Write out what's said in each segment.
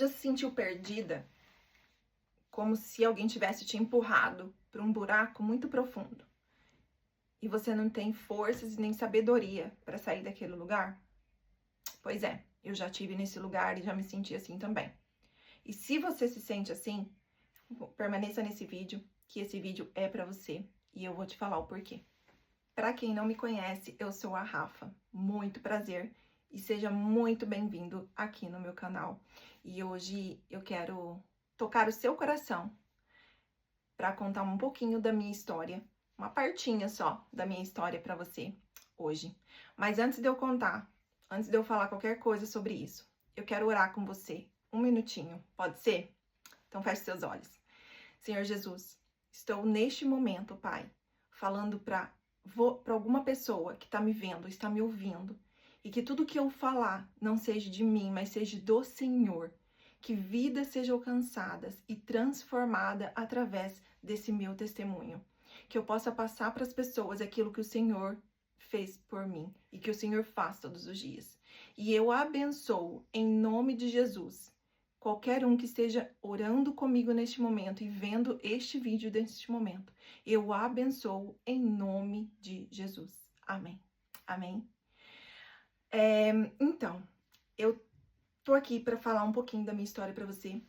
Já se sentiu perdida? Como se alguém tivesse te empurrado para um buraco muito profundo e você não tem forças e nem sabedoria para sair daquele lugar? Pois é, eu já tive nesse lugar e já me senti assim também. E se você se sente assim, permaneça nesse vídeo, que esse vídeo é para você e eu vou te falar o porquê. Para quem não me conhece, eu sou a Rafa. Muito prazer e seja muito bem-vindo aqui no meu canal. E hoje eu quero tocar o seu coração para contar um pouquinho da minha história, uma partinha só da minha história para você hoje. Mas antes de eu contar, antes de eu falar qualquer coisa sobre isso, eu quero orar com você um minutinho, pode ser? Então feche seus olhos. Senhor Jesus, estou neste momento, Pai, falando para alguma pessoa que está me vendo, está me ouvindo, e que tudo que eu falar não seja de mim, mas seja do Senhor. Que vidas sejam alcançadas e transformadas através desse meu testemunho. Que eu possa passar para as pessoas aquilo que o Senhor fez por mim e que o Senhor faz todos os dias. E eu abençoo em nome de Jesus qualquer um que esteja orando comigo neste momento e vendo este vídeo neste momento. Eu abençoo em nome de Jesus. Amém. Amém. Então, eu tô aqui para falar um pouquinho da minha história para você.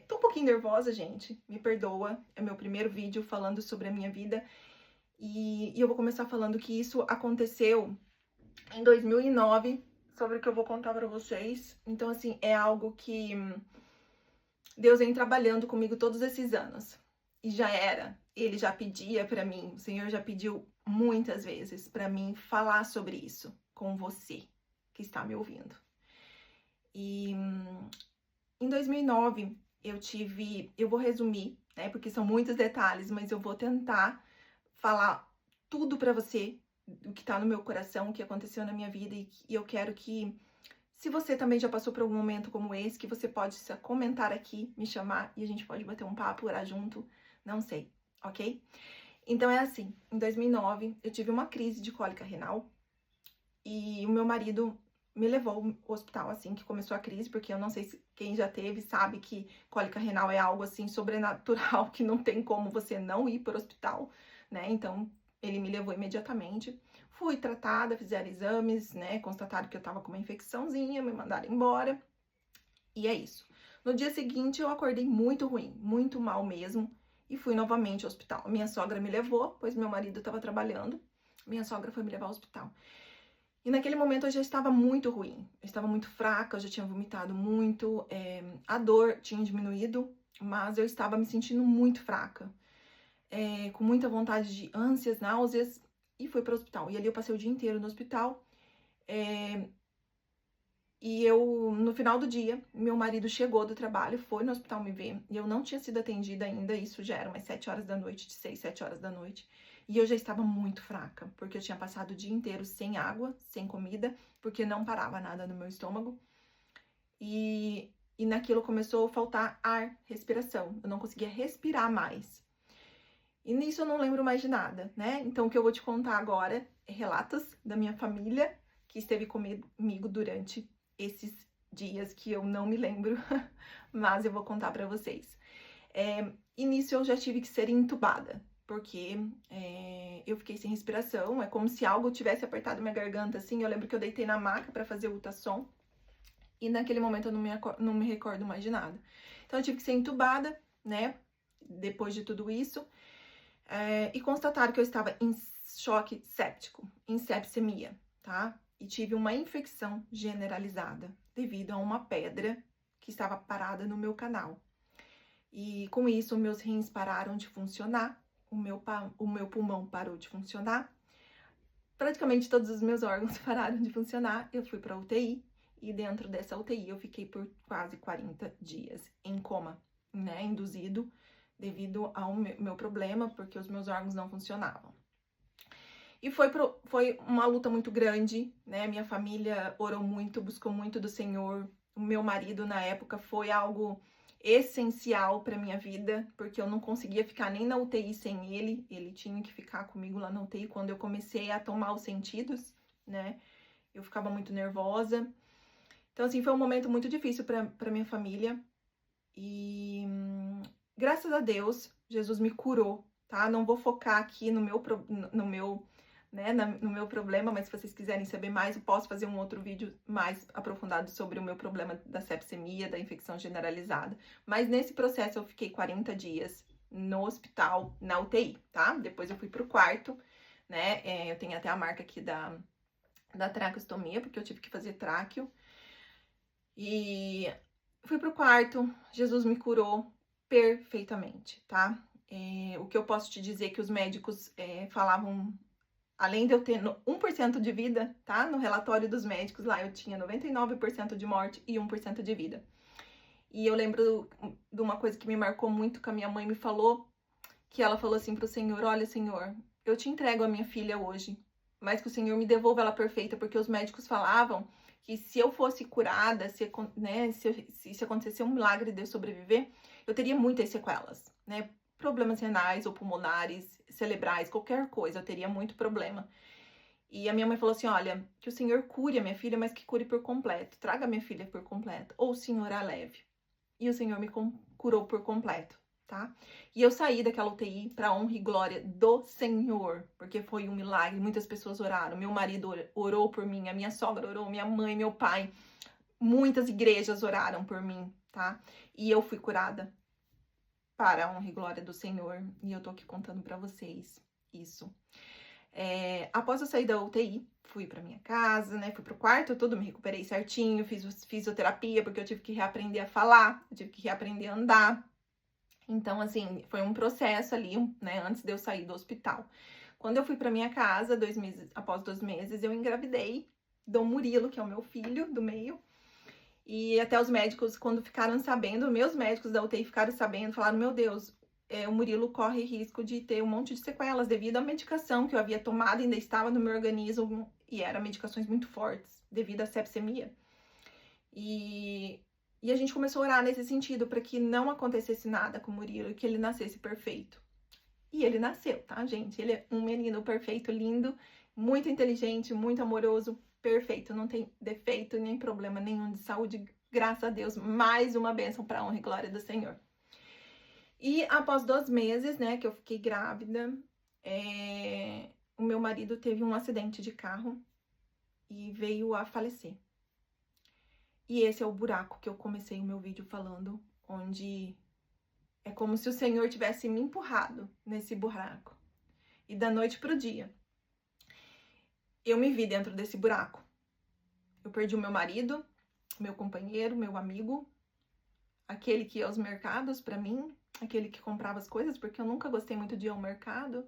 Tô um pouquinho nervosa, gente, me perdoa. É meu primeiro vídeo falando sobre a minha vida. E eu vou começar falando que isso aconteceu em 2009, sobre o que eu vou contar para vocês. Então, assim, é algo que Deus vem trabalhando comigo todos esses anos. E já era. Ele já pedia para mim, o Senhor já pediu muitas vezes para mim falar sobre isso com você que está me ouvindo. E em 2009 eu vou resumir, né, porque são muitos detalhes, mas eu vou tentar falar tudo para você, o que tá no meu coração, o que aconteceu na minha vida, e eu quero que, se você também já passou por algum momento como esse, que você pode comentar aqui, me chamar, e a gente pode bater um papo, orar junto, não sei, ok? Então é assim, em 2009 eu tive uma crise de cólica renal, e o meu marido me levou ao hospital assim que começou a crise, porque eu não sei se quem já teve sabe que cólica renal é algo assim sobrenatural, que não tem como você não ir para o hospital, né? Então ele me levou imediatamente. Fui tratada, fizeram exames, né? Constataram que eu tava com uma infecçãozinha, me mandaram embora. E é isso. No dia seguinte eu acordei muito ruim, muito mal mesmo, e fui novamente ao hospital. Minha sogra me levou, pois meu marido estava trabalhando. Minha sogra foi me levar ao hospital. E naquele momento eu já estava muito ruim, eu estava muito fraca, eu já tinha vomitado muito, a dor tinha diminuído, mas eu estava me sentindo muito fraca, com muita vontade de ânsias, náuseas, e fui para o hospital. E ali eu passei o dia inteiro no hospital, e no final do dia, meu marido chegou do trabalho, foi no hospital me ver, e eu não tinha sido atendida ainda, isso já era umas 7 horas da noite, de 6, 7 horas da noite. E eu já estava muito fraca, porque eu tinha passado o dia inteiro sem água, sem comida, porque não parava nada no meu estômago. E naquilo começou a faltar ar, respiração. Eu não conseguia respirar mais. E nisso eu não lembro mais de nada, né? Então o que eu vou te contar agora é relatos da minha família que esteve comigo durante esses dias que eu não me lembro, mas eu vou contar pra vocês. E nisso eu já tive que ser entubada, porque eu fiquei sem respiração, é como se algo tivesse apertado minha garganta, assim. Eu lembro que eu deitei na maca para fazer o ultrassom, e naquele momento eu não me recordo mais de nada. Então eu tive que ser entubada, né, depois de tudo isso, e constataram que eu estava em choque séptico, em sepsemia, tá? E tive uma infecção generalizada devido a uma pedra que estava parada no meu canal. E com isso, meus rins pararam de funcionar, o meu pulmão parou de funcionar, praticamente todos os meus órgãos pararam de funcionar. Eu fui para UTI e dentro dessa UTI eu fiquei por quase 40 dias em coma, né, induzido devido ao meu problema, porque os meus órgãos não funcionavam. E foi uma luta muito grande, né? Minha família orou muito, buscou muito do Senhor. O meu marido, na época, foi algo essencial para minha vida, porque eu não conseguia ficar nem na UTI sem ele. Ele tinha que ficar comigo lá na UTI quando eu comecei a tomar os sentidos, né? Eu ficava muito nervosa. Então, assim, foi um momento muito difícil para minha família. E graças a Deus, Jesus me curou, tá? Não vou focar aqui no meu, né, no meu problema, mas se vocês quiserem saber mais, eu posso fazer um outro vídeo mais aprofundado sobre o meu problema da sepsemia, da infecção generalizada. Mas nesse processo eu fiquei 40 dias no hospital, na UTI, tá? Depois eu fui pro quarto, né? Eu tenho até a marca aqui da traqueostomia, porque eu tive que fazer tráqueo. E fui pro quarto, Jesus me curou perfeitamente, tá? O que eu posso te dizer é que os médicos falavam, além de eu ter 1% de vida, tá? No relatório dos médicos lá eu tinha 99% de morte e 1% de vida. E eu lembro de uma coisa que me marcou muito, que a minha mãe me falou, que ela falou assim pro Senhor: olha, Senhor, eu te entrego a minha filha hoje, mas que o Senhor me devolva ela perfeita, porque os médicos falavam que se eu fosse curada, né, se acontecesse um milagre de eu sobreviver, eu teria muitas sequelas, né? Problemas renais ou pulmonares, cerebrais, qualquer coisa, eu teria muito problema. E a minha mãe falou assim: olha, que o Senhor cure a minha filha, mas que cure por completo. Traga a minha filha por completo, ou o Senhor a leve. E o Senhor me curou por completo, tá? E eu saí daquela UTI para honra e glória do Senhor, porque foi um milagre. Muitas pessoas oraram. Meu marido orou por mim, a minha sogra orou, minha mãe, meu pai. Muitas igrejas oraram por mim, tá? E eu fui curada para a honra e glória do Senhor. E eu tô aqui contando para vocês isso. Após eu sair da UTI, fui para minha casa, né? Fui pro quarto, tudo, me recuperei certinho, fiz fisioterapia, porque eu tive que reaprender a falar, eu tive que reaprender a andar. Então, assim, foi um processo ali, né, antes de eu sair do hospital. Quando eu fui para minha casa, após 2 meses, eu engravidei do Murilo, que é o meu filho do meio. E até os médicos, quando ficaram sabendo, meus médicos da UTI ficaram sabendo, falaram: meu Deus, o Murilo corre risco de ter um monte de sequelas devido à medicação que eu havia tomado, ainda estava no meu organismo, e eram medicações muito fortes, devido à sepsemia. E a gente começou a orar nesse sentido, para que não acontecesse nada com o Murilo, e que ele nascesse perfeito. E ele nasceu, tá, gente? Ele é um menino perfeito, lindo, muito inteligente, muito amoroso, perfeito, não tem defeito nem problema nenhum de saúde, graças a Deus. Mais uma bênção para a honra e glória do Senhor. E após 2 meses, né, que eu fiquei grávida, o meu marido teve um acidente de carro e veio a falecer. E esse é o buraco que eu comecei o meu vídeo falando, onde é como se o Senhor tivesse me empurrado nesse buraco. E da noite pro dia, eu me vi dentro desse buraco. Eu perdi o meu marido, meu companheiro, meu amigo, aquele que ia aos mercados para mim, aquele que comprava as coisas, porque eu nunca gostei muito de ir ao mercado,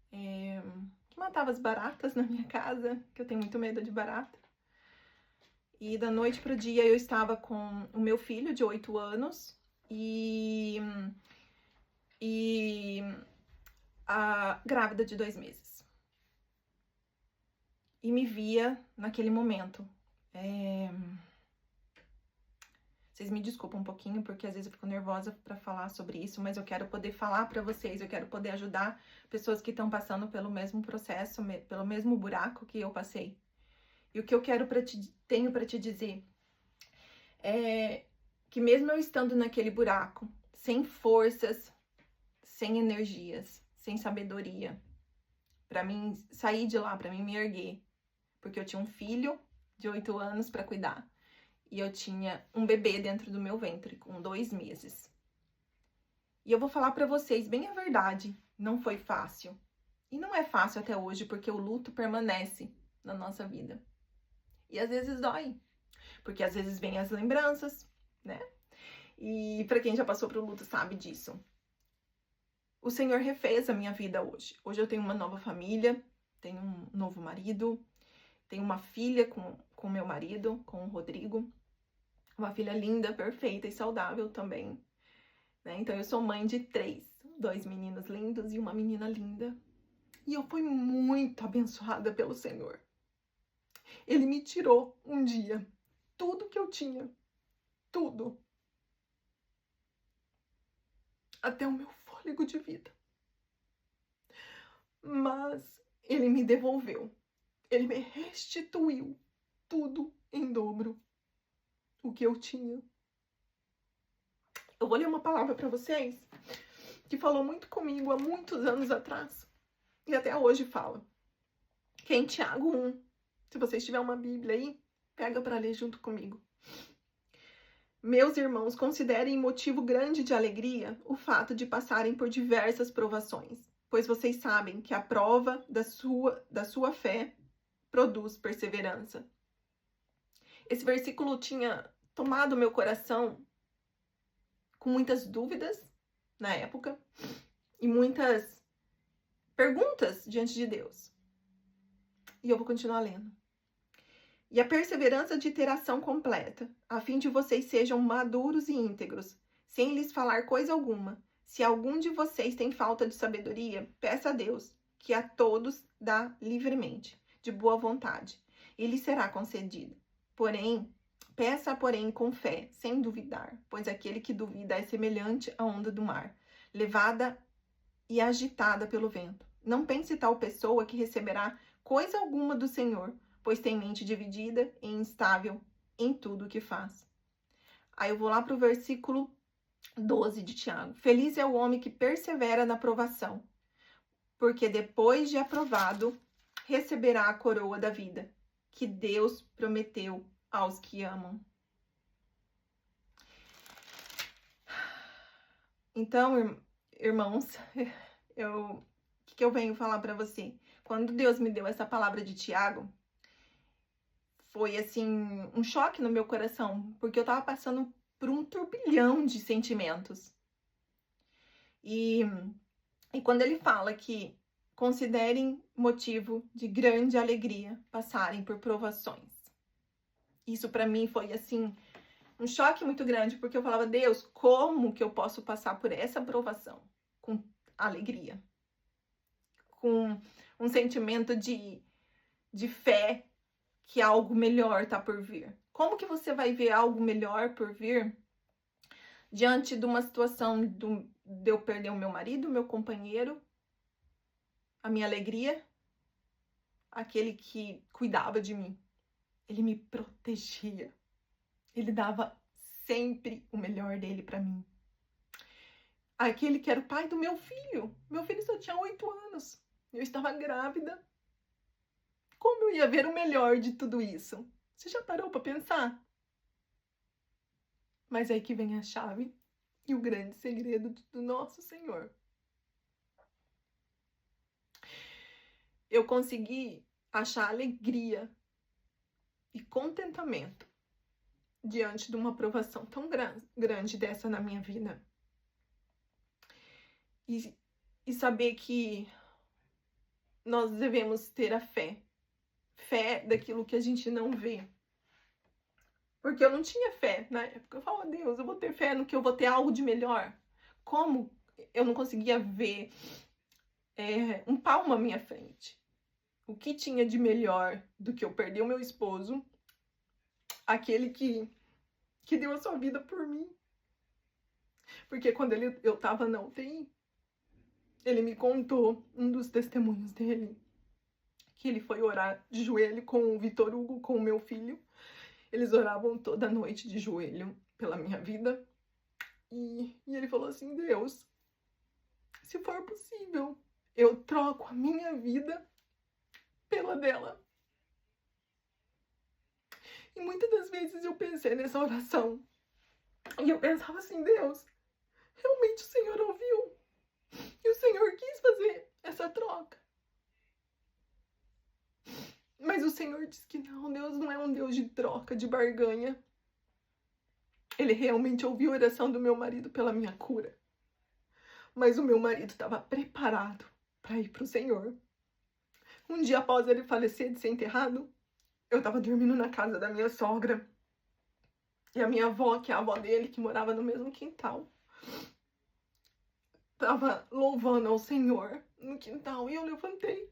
que matava as baratas na minha casa, que eu tenho muito medo de barata. E da noite pro dia eu estava com o meu filho de 8 anos e a grávida de 2 meses. E me via naquele momento. Vocês me desculpam um pouquinho, porque às vezes eu fico nervosa para falar sobre isso, mas eu quero poder falar para vocês, eu quero poder ajudar pessoas que estão passando pelo mesmo processo, pelo mesmo buraco que eu passei. E o que eu tenho para te dizer é que mesmo eu estando naquele buraco, sem forças, sem energias, sem sabedoria, para mim sair de lá, para mim me erguer, porque eu tinha um filho de 8 anos para cuidar. E eu tinha um bebê dentro do meu ventre, com 2 meses. E eu vou falar pra vocês bem a verdade, não foi fácil. E não é fácil até hoje, porque o luto permanece na nossa vida. E às vezes dói, porque às vezes vem as lembranças, né? E pra quem já passou pro luto sabe disso. O Senhor refez a minha vida hoje. Hoje eu tenho uma nova família, tenho um novo marido, tenho uma filha com meu marido, com o Rodrigo. Uma filha linda, perfeita e saudável também, né? Então eu sou mãe de 3, 2 meninos lindos e uma menina linda. E eu fui muito abençoada pelo Senhor. Ele me tirou um dia tudo que eu tinha, tudo. Até o meu fôlego de vida. Mas ele me devolveu. Ele me restituiu tudo em dobro o que eu tinha. Eu vou ler uma palavra para vocês que falou muito comigo há muitos anos atrás e até hoje fala. Que é em Tiago 1. Se vocês tiverem uma Bíblia aí, pega para ler junto comigo. Meus irmãos, considerem motivo grande de alegria o fato de passarem por diversas provações, pois vocês sabem que a prova da sua fé produz perseverança. Esse versículo tinha tomado meu coração com muitas dúvidas na época e muitas perguntas diante de Deus. E eu vou continuar lendo. E a perseverança de ter ação completa, a fim de vocês sejam maduros e íntegros, sem lhes falar coisa alguma. Se algum de vocês tem falta de sabedoria, peça a Deus, que a todos dá livremente, de boa vontade, e lhe será concedida. Peça com fé, sem duvidar, pois aquele que duvida é semelhante à onda do mar, levada e agitada pelo vento. Não pense tal pessoa que receberá coisa alguma do Senhor, pois tem mente dividida e instável em tudo o que faz. Aí eu vou lá para o versículo 12 de Tiago. Feliz é o homem que persevera na provação, porque depois de aprovado, receberá a coroa da vida, que Deus prometeu aos que amam. Então, irmãos, o que eu venho falar para você? Quando Deus me deu essa palavra de Tiago, foi assim um choque no meu coração, porque eu tava passando por um turbilhão de sentimentos. E quando ele fala que considerem motivo de grande alegria passarem por provações. Isso para mim foi assim um choque muito grande, porque eu falava: Deus, como que eu posso passar por essa provação com alegria? Com um sentimento de fé que algo melhor tá por vir. Como que você vai ver algo melhor por vir diante de uma situação de eu perder o meu marido, o meu companheiro, a minha alegria, aquele que cuidava de mim? Ele me protegia. Ele dava sempre o melhor dele para mim. Aquele que era o pai do meu filho. Meu filho só tinha 8 anos. Eu estava grávida. Como eu ia ver o melhor de tudo isso? Você já parou para pensar? Mas é aí que vem a chave e o grande segredo do nosso Senhor. Eu consegui achar alegria e contentamento diante de uma provação tão grande dessa na minha vida. E saber que nós devemos ter a fé daquilo que a gente não vê. Porque eu não tinha fé na época. Eu falava: Deus, eu vou ter fé no que eu vou ter algo de melhor. Como eu não conseguia ver um palmo à minha frente? O que tinha de melhor do que eu perder o meu esposo, aquele que deu a sua vida por mim? Porque quando eu tava na UTI, ele me contou, um dos testemunhos dele, que ele foi orar de joelho com o Vitor Hugo, com o meu filho. Eles oravam toda noite de joelho pela minha vida. E ele falou assim: Deus, se for possível, eu troco a minha vida pela dela. E muitas das vezes eu pensei nessa oração. E eu pensava assim: Deus, realmente o Senhor ouviu? E o Senhor quis fazer essa troca? Mas o Senhor disse que não, Deus não é um Deus de troca, de barganha. Ele realmente ouviu a oração do meu marido pela minha cura. Mas o meu marido estava preparado para ir para o Senhor. Um dia após ele falecer, de ser enterrado, eu estava dormindo na casa da minha sogra. E a minha avó, que é a avó dele, que morava no mesmo quintal, estava louvando ao Senhor no quintal. E eu levantei.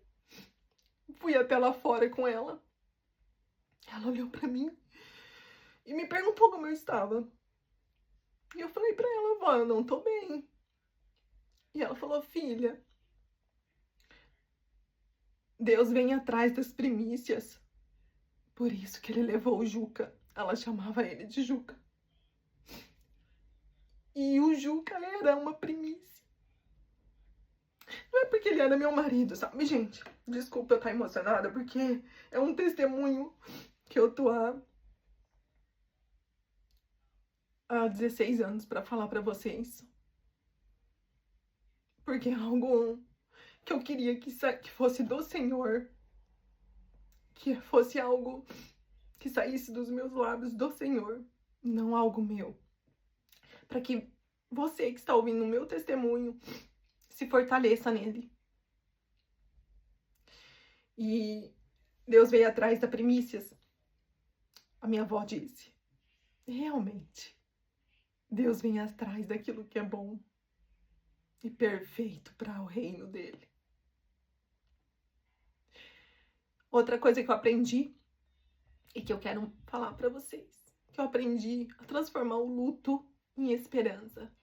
Fui até lá fora com ela. Ela olhou para mim e me perguntou como eu estava. E eu falei para ela: vó, eu não tô bem. E ela falou: filha, Deus vem atrás das primícias. Por isso que ele levou o Juca Ela chamava ele de Juca. E o Juca era uma primícia. Não é porque ele era meu marido, sabe, gente? Desculpa eu estar emocionada, porque é um testemunho que eu tô há 16 anos pra falar pra vocês. Porque é algo que eu queria que fosse do Senhor. Que fosse algo que saísse dos meus lábios do Senhor, não algo meu. Para que você que está ouvindo o meu testemunho se fortaleça nele. E Deus veio atrás da primícias. A minha avó disse: realmente, Deus vem atrás daquilo que é bom e perfeito para o reino dele. Outra coisa que eu aprendi e que eu quero falar para vocês, que eu aprendi a transformar o luto em esperança.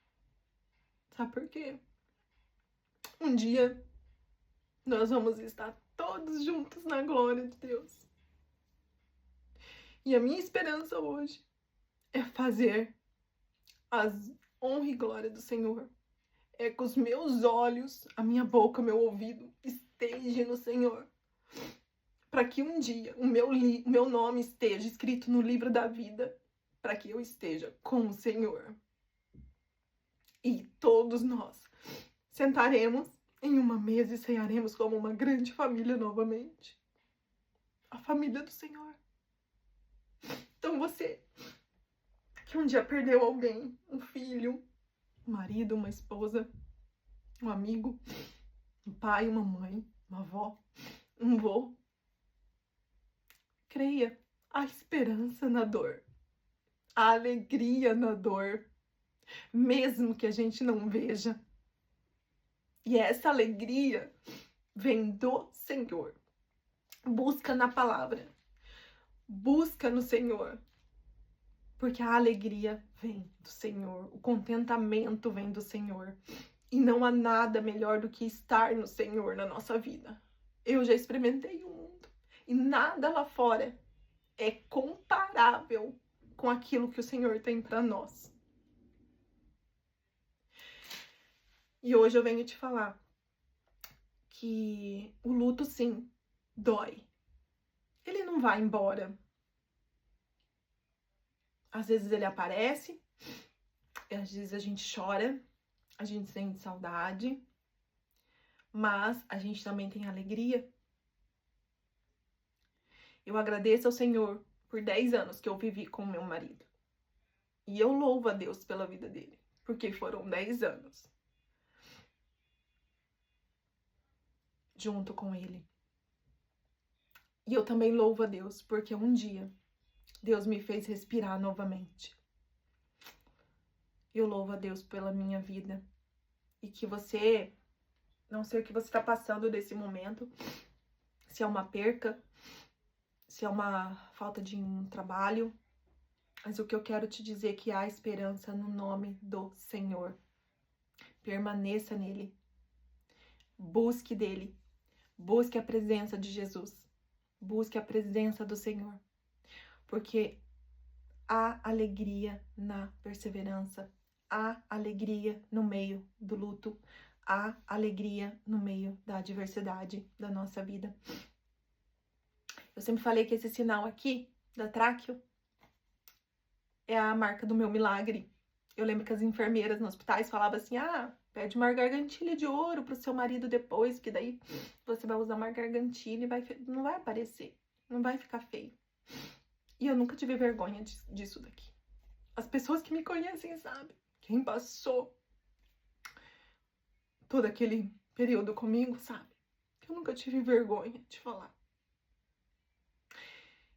Sabe por quê? Um dia nós vamos estar todos juntos na glória de Deus. E a minha esperança hoje é fazer as honra e glória do Senhor. É que os meus olhos, a minha boca, o meu ouvido estejam no Senhor. Para que um dia o meu nome esteja escrito no livro da vida. Para que eu esteja com o Senhor. E todos nós sentaremos em uma mesa e cearemos como uma grande família novamente. A família do Senhor. Então você que um dia perdeu alguém, um filho, um marido, uma esposa, um amigo, um pai, uma mãe, uma avó, um vô, creia, a esperança na dor, a alegria na dor, mesmo que a gente não veja. E essa alegria vem do Senhor. Busca na palavra. Busca no Senhor. Porque a alegria vem do Senhor. O contentamento vem do Senhor. E não há nada melhor do que estar no Senhor na nossa vida. Eu já experimentei o mundo. E nada lá fora é comparável com aquilo que o Senhor tem para nós. E hoje eu venho te falar que o luto, sim, dói. Ele não vai embora. Às vezes ele aparece, às vezes a gente chora, a gente sente saudade, mas a gente também tem alegria. Eu agradeço ao Senhor por 10 anos que eu vivi com meu marido. E eu louvo a Deus pela vida dele, porque foram 10 anos junto com ele. E eu também louvo a Deus, porque um dia Deus me fez respirar novamente. Eu louvo a Deus pela minha vida. E que você, não sei o que você está passando nesse momento, se é uma perca, se é uma falta de um trabalho, mas o que eu quero te dizer é que há esperança no nome do Senhor. Permaneça nele. Busque dele. Busque a presença de Jesus. Busque a presença do Senhor. Porque há alegria na perseverança. Há alegria no meio do luto. Há alegria no meio da adversidade da nossa vida. Eu sempre falei que esse sinal aqui, da tráqueo, é a marca do meu milagre. Eu lembro que as enfermeiras nos hospitais falavam assim, pede uma gargantilha de ouro pro seu marido depois, que daí você vai usar uma gargantilha e não vai aparecer, não vai ficar feio. E eu nunca tive vergonha disso daqui. As pessoas que me conhecem sabem, quem passou todo aquele período comigo sabe, que eu nunca tive vergonha de falar.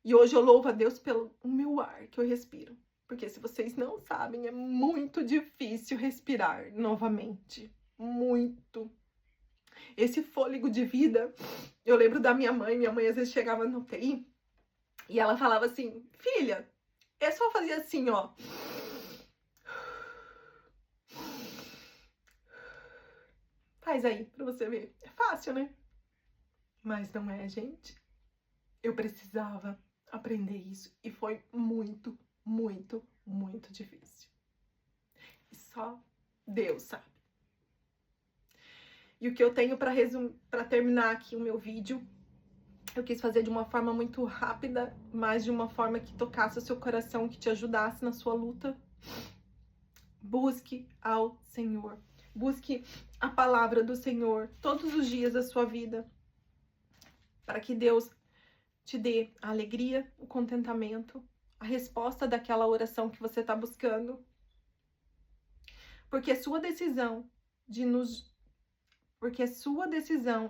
E hoje eu louvo a Deus pelo meu ar que eu respiro. Porque se vocês não sabem, é muito difícil respirar novamente. Muito. Esse fôlego de vida, eu lembro da minha mãe às vezes chegava no UTI e ela falava assim, filha, é só fazer assim, ó. Faz aí pra você ver. É fácil, né? Mas não é, gente. Eu precisava aprender isso. E foi muito, muito, muito difícil. E só Deus sabe. E o que eu tenho para terminar aqui o meu vídeo, eu quis fazer de uma forma muito rápida, mas de uma forma que tocasse o seu coração, que te ajudasse na sua luta. Busque ao Senhor. Busque a palavra do Senhor todos os dias da sua vida, para que Deus te dê a alegria, o contentamento, a resposta daquela oração que você está buscando. Porque a sua decisão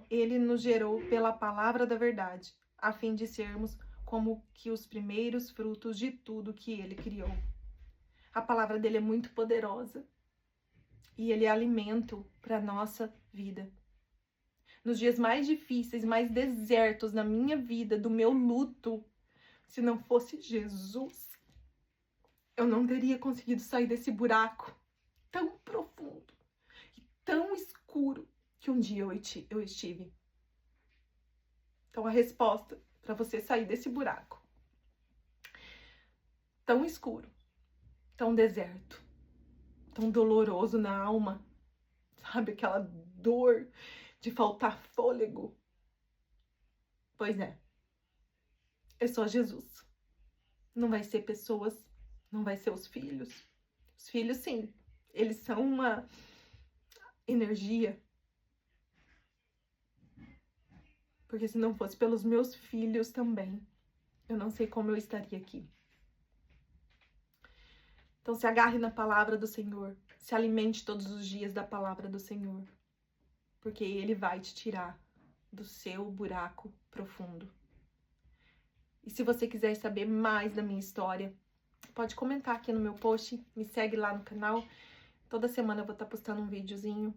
Ele nos gerou pela palavra da verdade, a fim de sermos como que os primeiros frutos de tudo que Ele criou. A palavra dele é muito poderosa e Ele é alimento para a nossa vida. Nos dias mais difíceis, mais desertos na minha vida, do meu luto, se não fosse Jesus, eu não teria conseguido sair desse buraco tão profundo e tão escuro que um dia eu estive. Então, a resposta para você sair desse buraco tão escuro, tão deserto, tão doloroso na alma, sabe? Aquela dor de faltar fôlego. Pois é só Jesus. Não vai ser pessoas, não vai ser os filhos. Os filhos, sim, eles são uma energia. Porque se não fosse pelos meus filhos também, eu não sei como eu estaria aqui. Então se agarre na palavra do Senhor, se alimente todos os dias da palavra do Senhor, porque Ele vai te tirar do seu buraco profundo. E se você quiser saber mais da minha história, pode comentar aqui no meu post, me segue lá no canal. Toda semana eu vou estar postando um videozinho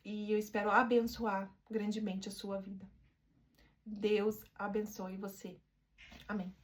e eu espero abençoar grandemente a sua vida. Deus abençoe você. Amém.